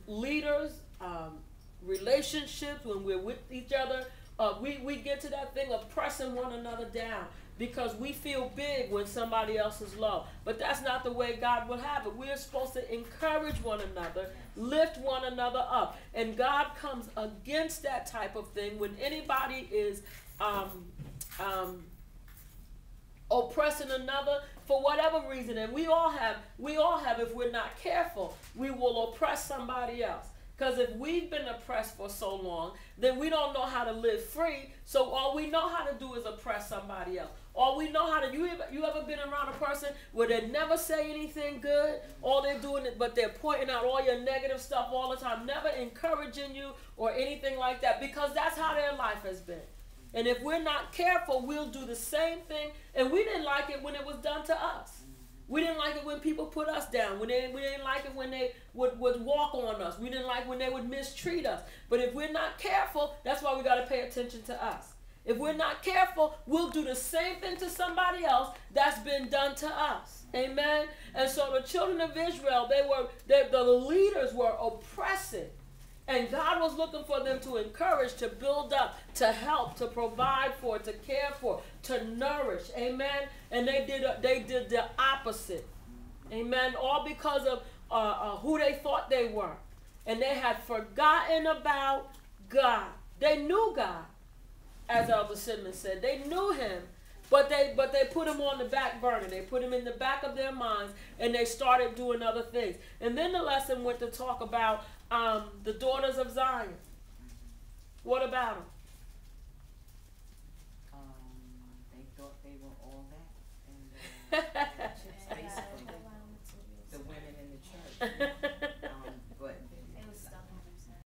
leaders, relationships, when we're with each other, we get to that thing of pressing one another down because we feel big when somebody else is low. But that's not the way God would have it. We're supposed to encourage one another, lift one another up. And God comes against that type of thing when anybody is oppressing another for whatever reason. And we all have, if we're not careful, we will oppress somebody else. Because if we've been oppressed for so long, then we don't know how to live free. So all we know how to do is oppress somebody else. All we know how to, you ever been around a person where they never say anything good? All they're doing is, but they're pointing out all your negative stuff all the time, never encouraging you or anything like that, because that's how their life has been. And if we're not careful, we'll do the same thing. And we didn't like it when it was done to us. We didn't like it when people put us down. We didn't like it when they would walk on us. We didn't like when they would mistreat us. But if we're not careful, that's why we got to pay attention to us. If we're not careful, we'll do the same thing to somebody else that's been done to us. Amen? And so the children of Israel, the leaders were oppressing. And God was looking for them to encourage, to build up, to help, to provide for, to care for, to nourish. Amen? And they did the opposite. Amen? All because of who they thought they were. And they had forgotten about God. They knew God, as Elder Sidman said. They knew him, but they put him on the back burner. They put him in the back of their minds, and they started doing other things. And then the lesson went to talk about the daughters of Zion. What about them? They thought they were all that, and basically the women in the church.